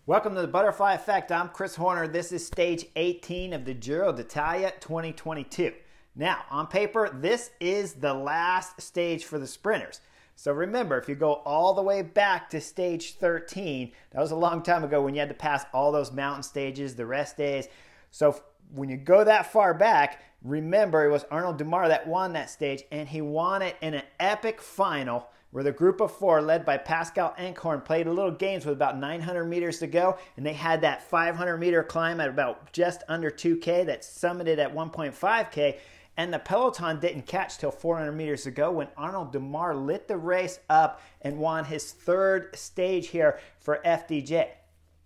Welcome to the Butterfly Effect. I'm Chris Horner. This is stage 18 of the Giro d'Italia 2022. Now, on paper, this is the last stage for the sprinters. So remember, if you go all the way back to stage 13, that was a long time ago when you had to pass all those mountain stages, the rest days. So when you go that far back, remember it was Arnaud Démare that won that stage, and he won it in an epic final where the group of four, led by Pascal Enkhorn, played a little games with about 900 meters to go, and they had that 500-meter climb at about just under 2K that summited at 1.5K, and the peloton didn't catch till 400 meters to go when Arnaud Démare lit the race up and won his third stage here for FDJ.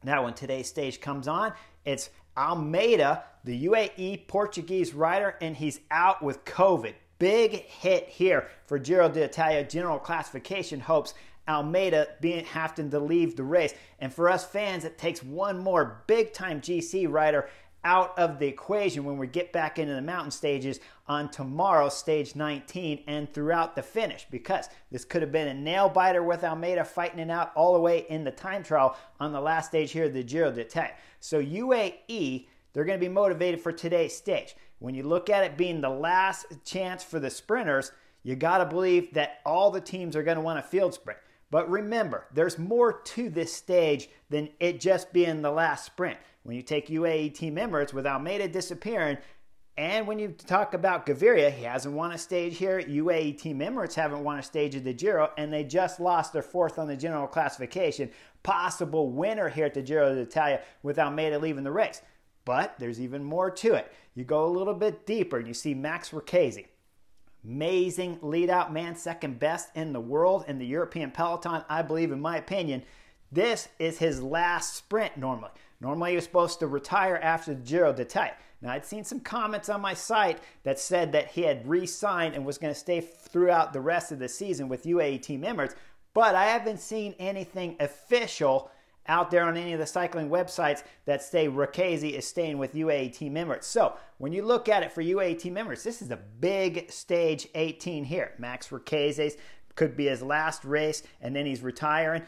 Now, when today's stage comes on, it's Almeida, the UAE Portuguese rider, and he's out with COVID. Big hit here for Giro d'Italia general classification hopes. Almeida having to leave the race. And for us fans, it takes one more big-time GC rider out of the equation when we get back into the mountain stages on tomorrow, stage 19, and throughout the finish, because this could have been a nail-biter with Almeida fighting it out all the way in the time trial on the last stage here of the Giro d'Italia. So UAE, they're going to be motivated for today's stage. When you look at it being the last chance for the sprinters, you got to believe that all the teams are going to want a field sprint. But remember, there's more to this stage than it just being the last sprint. When you take UAE Team Emirates with Almeida disappearing, and when you talk about Gaviria, he hasn't won a stage here. UAE Team Emirates haven't won a stage at the Giro, and they just lost their fourth on the general classification. Possible winner here at the Giro d'Italia with Almeida leaving the race. But there's even more to it. You go a little bit deeper and you see Max Verkese. Amazing lead-out man, second best in the world in the European peloton, I believe, in my opinion. This is his last sprint normally. Normally he was supposed to retire after the Giro d'Italia. Now, I'd seen some comments on my site that said that he had re-signed and was going to stay throughout the rest of the season with UAE Team Emirates, but I haven't seen anything official out there on any of the cycling websites that say Verkese is staying with UAE Team Emirates. So when you look at it for UAE Team Emirates, this is a big stage 18 here. Max Verkese's could be his last race, and then he's retiring.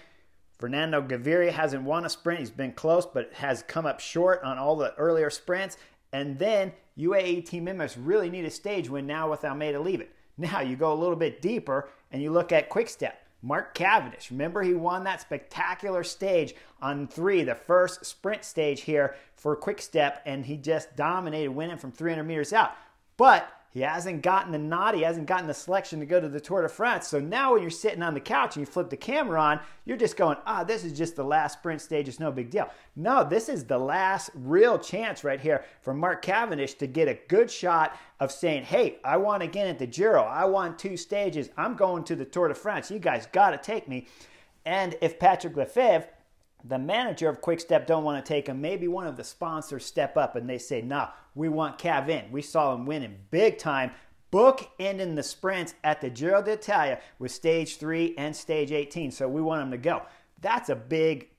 Fernando Gaviria hasn't won a sprint. He's been close, but has come up short on all the earlier sprints. And then UAE Team Emirates really need a stage win now with Almeida leaving. Now you go a little bit deeper and you look at Quick-Step. Mark Cavendish, remember he won that spectacular stage on 3, the first sprint stage here for Quick-Step, and he just dominated, winning from 300 meters out. But he hasn't gotten the nod, he hasn't gotten the selection to go to the Tour de France. So now when you're sitting on the couch and you flip the camera on, you're just going, this is just the last sprint stage, it's no big deal. No, this is the last real chance right here for Mark Cavendish to get a good shot of saying, hey, I won again at the Giro, I won 2 stages, I'm going to the Tour de France, you guys got to take me. And if Patrick Lefebvre, the manager of Quick-Step, don't want to take him, maybe one of the sponsors step up and they say, nah, we want Cav in. We saw him winning big time, book-ending the sprints at the Giro d'Italia with stage 3 and stage 18, so we want him to go. That's a big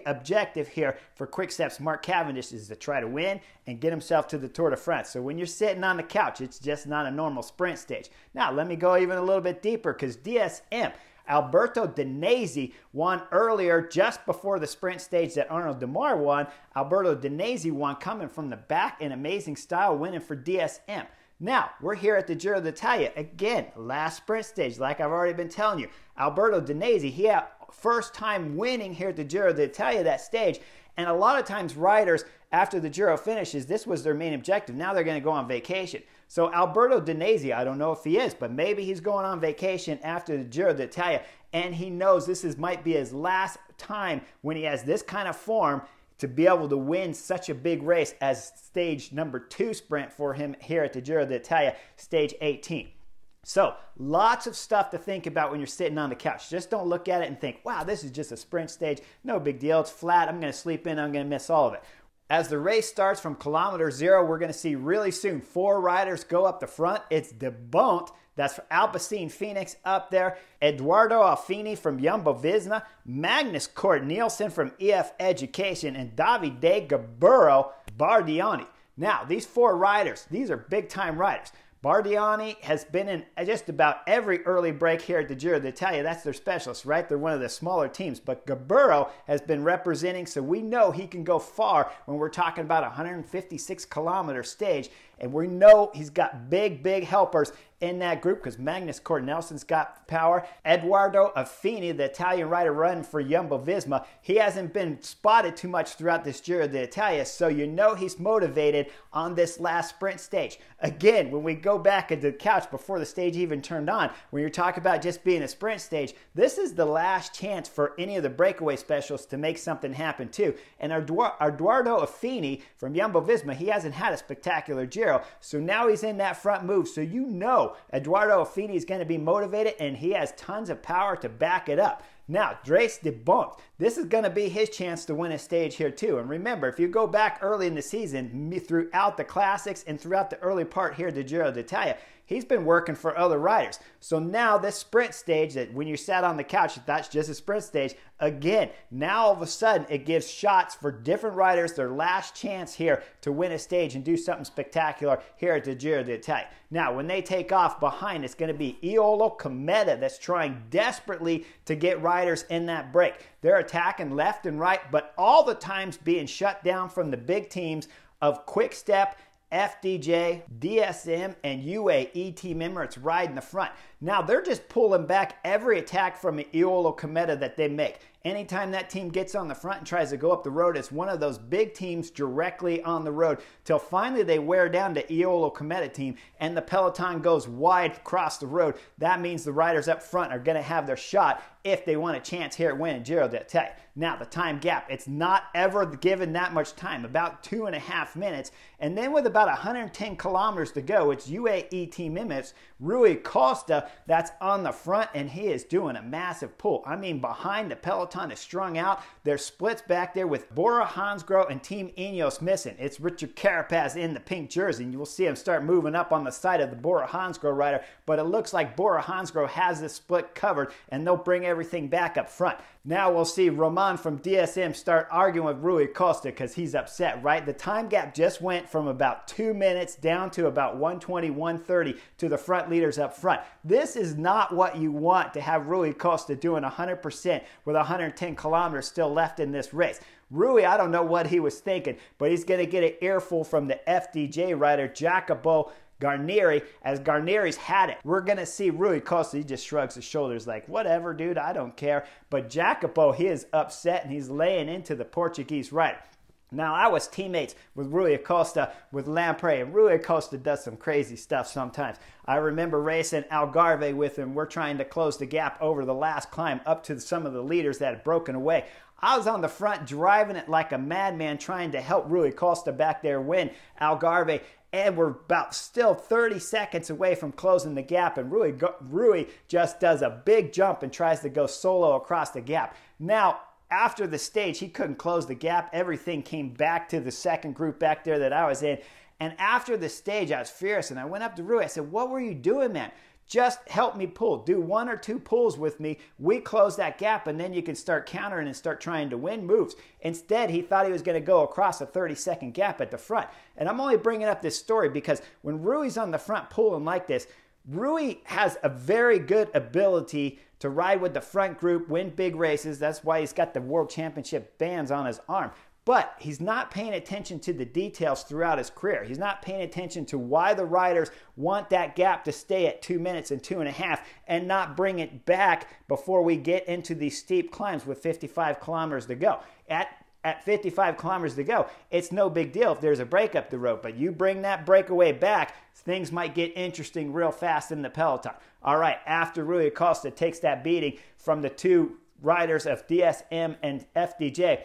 objective here for Quick-Step's Mark Cavendish, is to try to win and get himself to the Tour de France. So when you're sitting on the couch, it's just not a normal sprint stage. Now, let me go even a little bit deeper, because DSM, Alberto Danesi, won earlier just before the sprint stage that Arnaud Démare won. Alberto Danesi won coming from the back in amazing style, winning for DSM. Now, we're here at the Giro d'Italia. Again, last sprint stage, like I've already been telling you. Alberto Danesi, he had first time winning here at the Giro d'Italia, that stage. And a lot of times riders, after the Giro finishes, this was their main objective. Now they're going to go on vacation. So Alberto Danesi, I don't know if he is, but maybe he's going on vacation after the Giro d'Italia, and he knows this might be his last time when he has this kind of form to be able to win such a big race as stage number 2 sprint for him here at the Giro d'Italia, stage 18. So lots of stuff to think about when you're sitting on the couch. Just don't look at it and think, wow, this is just a sprint stage. No big deal. It's flat. I'm going to sleep in. I'm going to miss all of it. As the race starts from kilometer 0, we're going to see really soon 4 riders go up the front. It's De Bont, that's Alpecin Phoenix up there, Eduardo Alfini from Jumbo-Visma, Magnus Cort Nielsen from EF Education, and Davide Gaburo Bardiani. Now, these 4 riders, these are big-time riders. Bardiani has been in just about every early break here at the Giro d'Italia. That's their specialist, right? They're one of the smaller teams. But Gaburo has been representing, so we know he can go far when we're talking about a 156-kilometer stage. And we know he's got big, big helpers in that group because Magnus Cort Nelson's got power. Edoardo Affini, the Italian rider running for Jumbo-Visma, he hasn't been spotted too much throughout this Giro d'Italia, so you know he's motivated on this last sprint stage. Again, when we go back into the couch before the stage even turned on, when you're talking about just being a sprint stage, this is the last chance for any of the breakaway specialists to make something happen too. And Edoardo Affini from Jumbo-Visma, he hasn't had a spectacular Giro, so now he's in that front move, so you know Edoardo Affini is going to be motivated and he has tons of power to back it up. Now, Dries de Bondt, this is going to be his chance to win a stage here too. And remember, if you go back early in the season, throughout the classics and throughout the early part here at the Giro d'Italia, he's been working for other riders. So now this sprint stage that when you sat on the couch, that's just a sprint stage. Again, now all of a sudden it gives shots for different riders their last chance here to win a stage and do something spectacular here at the Giro d'Italia. Now, when they take off behind, it's going to be Iolo Cometa that's trying desperately to get riders in that break. They're attacking left and right, but all the times being shut down from the big teams of Quick Step, FDJ, DSM, and UAE team Emirates riding the front. Now, they're just pulling back every attack from Iolo Cometa that they make. Anytime that team gets on the front and tries to go up the road, it's one of those big teams directly on the road till finally they wear down to Iolo Cometa team and the peloton goes wide across the road. That means the riders up front are going to have their shot if they want a chance here at winning Giro d'Italia. Now, the time gap, it's not ever given that much time, about 2.5 minutes. And then with about 110 kilometers to go, it's UAE team Emirates, Rui Costa, that's on the front, and he is doing a massive pull. I mean, behind the peloton is strung out. There's splits back there with Bora Hansgrohe and Team Ineos missing. It's Richard Carapaz in the pink jersey, and you will see him start moving up on the side of the Bora Hansgrohe rider, but it looks like Bora Hansgrohe has this split covered, and they'll bring everything back up front. Now we'll see Roman from DSM start arguing with Rui Costa because he's upset, right? The time gap just went from about 2 minutes down to about 120, 130 to the front leaders up front. This is not what you want to have Rui Costa doing 100% with 110 kilometers still left in this race. Rui, I don't know what he was thinking, but he's going to get an earful from the FDJ rider, Jacopo Garnieri, as Garnieri's had it. We're going to see Rui Costa, he just shrugs his shoulders like, whatever, dude, I don't care. But Jacopo, he is upset and he's laying into the Portuguese rider. Now, I was teammates with Rui Costa with Lampre, and Rui Costa does some crazy stuff sometimes. I remember racing Algarve with him. We're trying to close the gap over the last climb up to some of the leaders that had broken away. I was on the front driving it like a madman trying to help Rui Costa back there win Algarve. And we're about still 30 seconds away from closing the gap. And Rui just does a big jump and tries to go solo across the gap. Now, after the stage, he couldn't close the gap. Everything came back to the second group back there that I was in. And after the stage, I was furious. And I went up to Rui. I said, what were you doing, man? Just help me pull. Do 1 or 2 pulls with me. We close that gap, and then you can start countering and start trying to win moves. Instead, he thought he was going to go across a 30-second gap at the front. And I'm only bringing up this story because when Rui's on the front pulling like this, Rui has a very good ability to ride with the front group, win big races. That's why he's got the World Championship bands on his arm. But he's not paying attention to the details throughout his career. He's not paying attention to why the riders want that gap to stay at 2 minutes and 2.5 and not bring it back before we get into these steep climbs with 55 kilometers to go. At 55 kilometers to go, it's no big deal if there's a break up the road, but you bring that breakaway back, things might get interesting real fast in the peloton. All right, after Rui Costa takes that beating from the 2 riders of DSM and FDJ,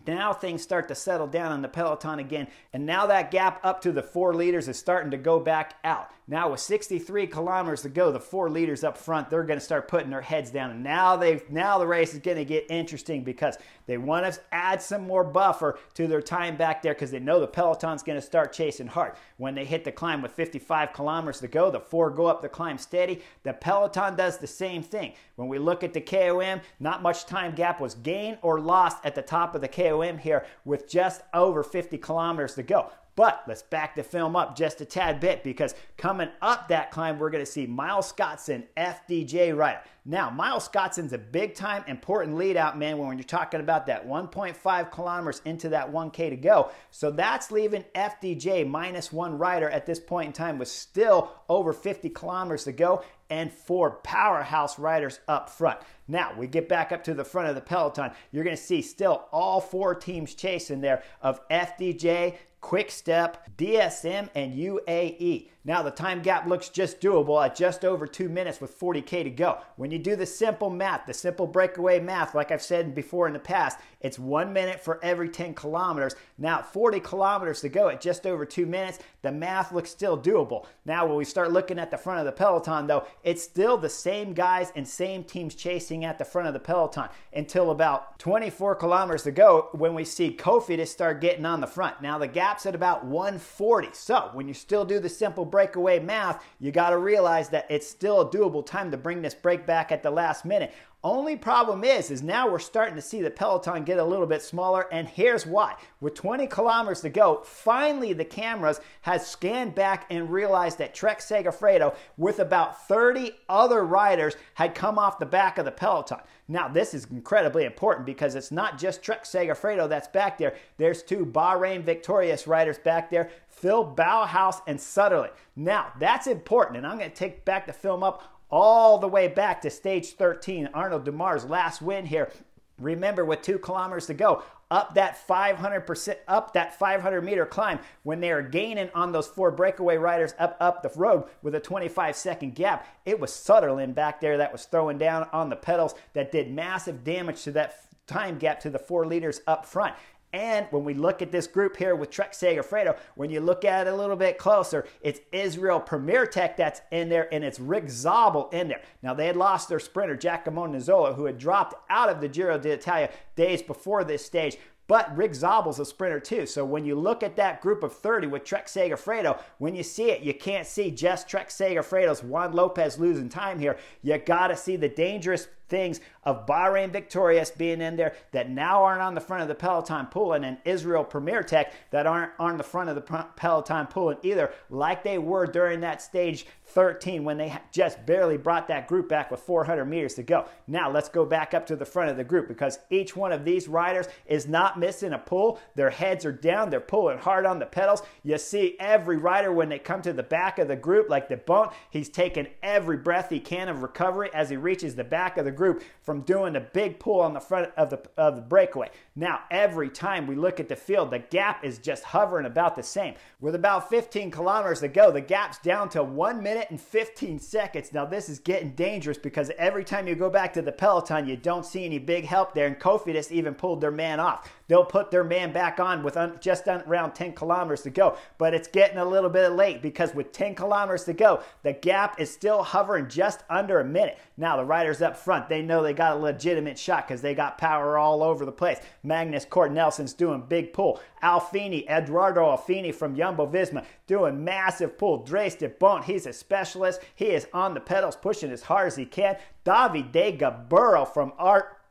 now things start to settle down on the peloton again, and now that gap up to the 4 leaders is starting to go back out. Now with 63 kilometers to go, the 4 leaders up front, they're going to start putting their heads down, and now the race is going to get interesting because they want to add some more buffer to their time back there because they know the peloton's going to start chasing hard. When they hit the climb with 55 kilometers to go, the 4 go up the climb steady. The peloton does the same thing. When we look at the KOM, not much time gap was gained or lost at the top of the KOM here with just over 50 kilometers to go. But let's back the film up just a tad bit, because coming up that climb, we're going to see Miles Scottson, FDJ rider. Now, Miles Scottson's a big-time, important lead-out man when you're talking about that 1.5 kilometers into that 1K to go. So that's leaving FDJ -1 rider at this point in time with still over 50 kilometers to go, and 4 powerhouse riders up front. Now, we get back up to the front of the peloton. You're going to see still all 4 teams chasing there of FDJ, Quick Step, DSM, and UAE. Now, the time gap looks just doable at just over 2 minutes with 40K to go. When you do the simple math, the simple breakaway math, like I've said before in the past, it's 1 minute for every 10 kilometers. Now, 40 kilometers to go at just over 2 minutes, the math looks still doable. Now, when we start looking at the front of the peloton, though, it's still the same guys and same teams chasing at the front of the peloton until about 24 kilometers to go, when we see Kofi to start getting on the front. Now, the gap's at about 140. So, when you still do the simple breakaway math, you got to realize that it's still a doable time to bring this break back at the last minute. Only problem is now we're starting to see the peloton get a little bit smaller, and here's why. With 20 kilometers to go, finally the cameras has scanned back and realized that Trek Segafredo, with about 30 other riders, had come off the back of the peloton. Now, this is incredibly important because it's not just Trek Segafredo that's back there. There's 2 Bahrain victorious riders back there, Phil Bauhaus and Sutherland. Now, that's important, and I'm going to take back the film up all the way back to stage 13, Arnaud Demar's last win here. Remember, with 2 kilometers to go, up that 500-meter climb, when they are gaining on those 4 breakaway riders up the road with a 25-second gap, it was Sutherland back there that was throwing down on the pedals that did massive damage to that time gap to the 4 leaders up front. And when we look at this group here with Trek Segafredo, when you look at it a little bit closer, it's Israel Premier Tech that's in there, and it's Rick Zabel in there. Now, they had lost their sprinter, Giacomo Nizzolo, who had dropped out of the Giro d'Italia days before this stage. But Rick Zabel's a sprinter too. So when you look at that group of 30 with Trek Segafredo, when you see it, you can't see just Trek Segafredo's Juan Lopez losing time here. You got to see the dangerous things of Bahrain Victorious being in there that now aren't on the front of the peloton pulling, and Israel Premier Tech that aren't on the front of the peloton pulling either, like they were during that stage 13 when they just barely brought that group back with 400 meters to go. Now let's go back up to the front of the group, because each one of these riders is not missing a pull. Their heads are down. They're pulling hard on the pedals. You see every rider when they come to the back of the group, like the Bont, he's taking every breath he can of recovery as he reaches the back of the group from doing a big pull on the front of the breakaway. Now, every time we look at the field, the gap is just hovering about the same. With about 15 kilometers to go, the gap's down to 1 minute and 15 seconds. Now, this is getting dangerous because every time you go back to the peloton, you don't see any big help there, and Cofidis even pulled their man off. They'll put their man back on with just around 10 kilometers to go, but it's getting a little bit late because with 10 kilometers to go, the gap is still hovering just under a minute. Now, the riders up front, they know they got a legitimate shot because they got power all over the place. Magnus Cort Nelson's doing big pull. Alfini, Eduardo Alfini from Jumbo-Visma doing massive pull. Dries de Bont, he's a specialist. He is on the pedals pushing as hard as he can. Davide Gaburo from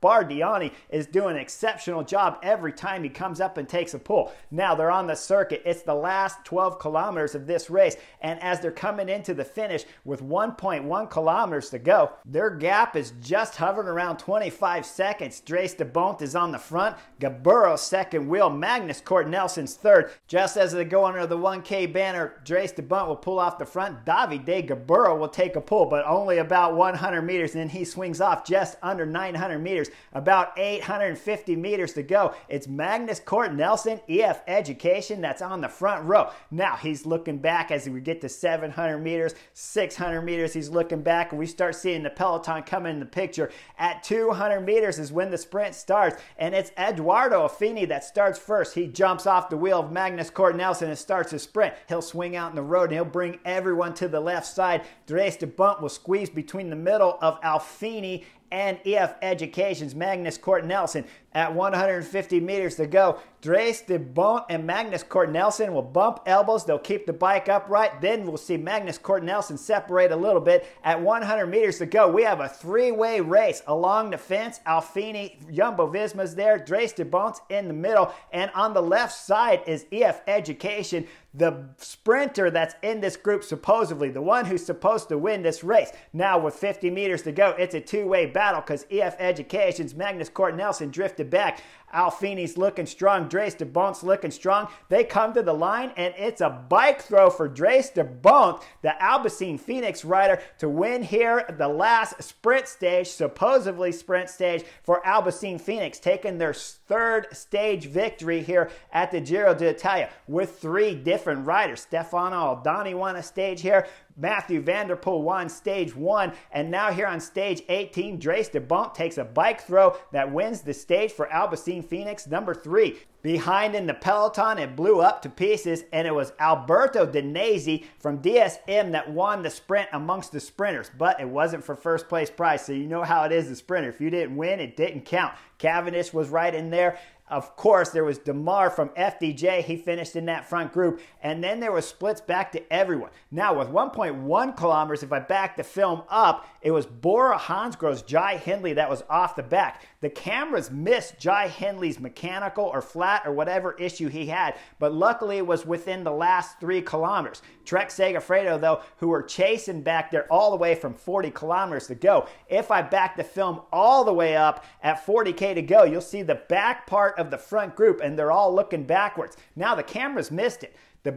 Bardiani is doing an exceptional job every time he comes up and takes a pull. Now they're on the circuit. It's the last 12 kilometers of this race, and as they're coming into the finish with 1.1 kilometers to go, their gap is just hovering around 25 seconds. Dries de Bont is on the front, Gaburo second wheel, Magnus Cort Nelson's third. Just as they go under the 1K banner, Dries de Bont will pull off the front. Davide Gaburo will take a pull, but only about 100 meters, and then he swings off just under 900 meters. About 850 meters to go. It's Magnus Cort Nelson, EF Education, that's on the front row. Now, he's looking back as we get to 700 meters, 600 meters, he's looking back, and we start seeing the peloton come in the picture. At 200 meters is when the sprint starts, and it's Eduardo Affini that starts first. He jumps off the wheel of Magnus Cort Nelson and starts a sprint. He'll swing out in the road, and he'll bring everyone to the left side. Dries de Bont will squeeze between the middle of Alfini and EF Education's Magnus Cort Nelson. At 150 meters to go, Dries de Bont and Magnus Cort Nelson will bump elbows. They'll keep the bike upright. Then we'll see Magnus Cort Nelson separate a little bit. At 100 meters to go, we have a three-way race along the fence. Alfini, Jumbo-Visma's there. Dries de Bont's in the middle. And on the left side is EF Education, the sprinter that's in this group supposedly, the one who's supposed to win this race. Now with 50 meters to go, it's a two-way battle because EF Education's Magnus Cort Nelson drifted back. Alfini's looking strong. Dries de Bont's looking strong. They come to the line, and it's a bike throw for Dries de Bont, the Alpecin Phoenix rider, to win here the last sprint stage, supposedly sprint stage, for Alpecin Phoenix, taking their third stage victory here at the Giro d'Italia with three different riders. Stefano Aldani won a stage here. Matthew Van Der Poel won stage 1, and now here on stage 18, Dries de Bont takes a bike throw that wins the stage for Alpecin Phoenix number 3. Behind in the peloton, it blew up to pieces, and it was Alberto Danesi from DSM that won the sprint amongst the sprinters, but it wasn't for first place prize, so you know how it is the sprinter. If you didn't win, it didn't count. Cavendish was right in there. Of course, there was Demar from FDJ. He finished in that front group. And then there was splits back to everyone. Now, with 1.1 kilometers, if I back the film up, it was Bora Hansgrohe's Jai Hindley that was off the back. The cameras missed Jai Hindley's mechanical or flat or whatever issue he had, but luckily it was within the last 3 kilometers. Trek Segafredo, though, who were chasing back there all the way from 40 kilometers to go. If I back the film all the way up at 40K to go, you'll see the back part of the front group, and they're all looking backwards. Now the cameras missed it. The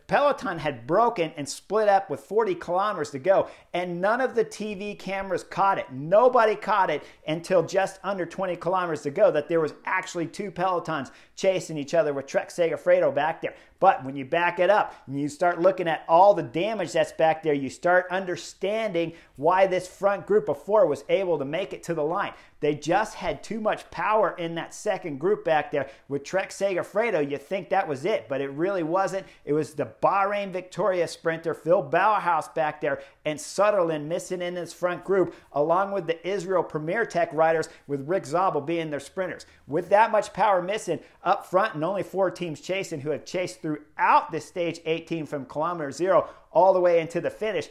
peloton had broken and split up with 40 kilometers to go, and none of the TV cameras caught it. Nobody caught it until just under 20 kilometers to go, that there was actually 2 pelotons chasing each other with Trek Segafredo back there. But when you back it up and you start looking at all the damage that's back there, you start understanding why this front group of 4 was able to make it to the line. They just had too much power in that second group back there. With Trek Segafredo, you think that was it, but it really wasn't. It was the Bahrain Victoria sprinter, Phil Bauhaus back there, and Sutherland missing in this front group, along with the Israel Premier Tech riders, with Rick Zabel being their sprinters. With that much power missing up front and only 4 teams chasing, who have chased throughout this stage 18 from kilometer 0 all the way into the finish,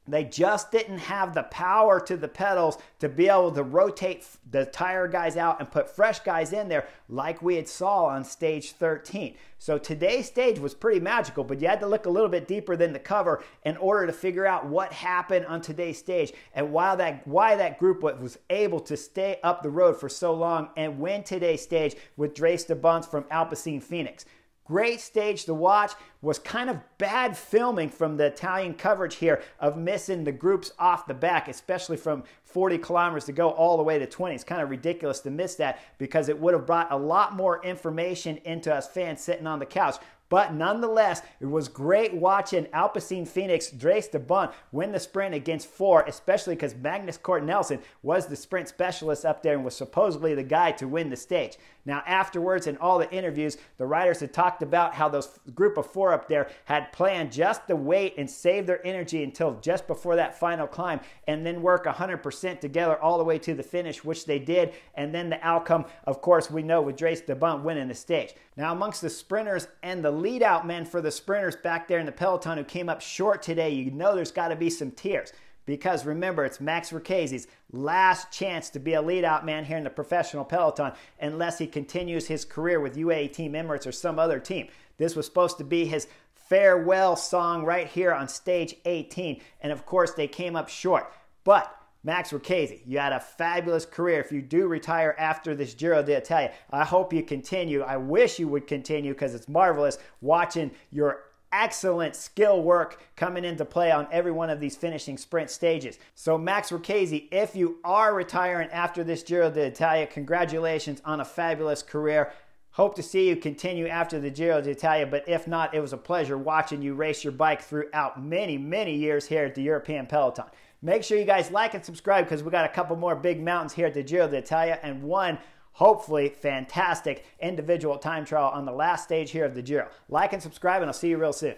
they just didn't have the power to the pedals to be able to rotate the tire guys out and put fresh guys in there like we had saw on stage 13. So today's stage was pretty magical, but you had to look a little bit deeper than the cover in order to figure out what happened on today's stage and why that group was able to stay up the road for so long and win today's stage with Dries de Bont from Alpecin Phoenix. Great stage to watch. Was kind of bad filming from the Italian coverage here of missing the groups off the back, especially from 40 kilometers to go all the way to 20. It's kind of ridiculous to miss that because it would have brought a lot more information into us fans sitting on the couch. But nonetheless, it was great watching Alpecin Phoenix, Dries de Bont, win the sprint against 4, especially because Magnus Cort Nelson was the sprint specialist up there and was supposedly the guy to win the stage. Now, afterwards, in all the interviews, the riders had talked about how those group of 4 up there had planned just to wait and save their energy until just before that final climb and then work 100% together all the way to the finish, which they did. And then the outcome, of course, we know with Dries de Bont winning the stage. Now, amongst the sprinters and the lead-out men for the sprinters back there in the peloton who came up short today, you know there's got to be some tears. Because remember, it's Max Marchese's last chance to be a lead-out man here in the professional peloton unless he continues his career with UAE Team Emirates or some other team. This was supposed to be his farewell song right here on stage 18. And of course, they came up short. But Max Marchese, you had a fabulous career. If you do retire after this Giro d'Italia, I hope you continue. I wish you would continue because it's marvelous watching your excellent skill work coming into play on every one of these finishing sprint stages. So Max Marchese, if you are retiring after this Giro d'Italia, congratulations on a fabulous career. Hope to see you continue after the Giro d'Italia, but if not, it was a pleasure watching you race your bike throughout many, many years here at the European Peloton. Make sure you guys like and subscribe because we got a couple more big mountains here at the Giro d'Italia and one hopefully fantastic individual time trial on the last stage here of the Giro. Like and subscribe, and I'll see you real soon.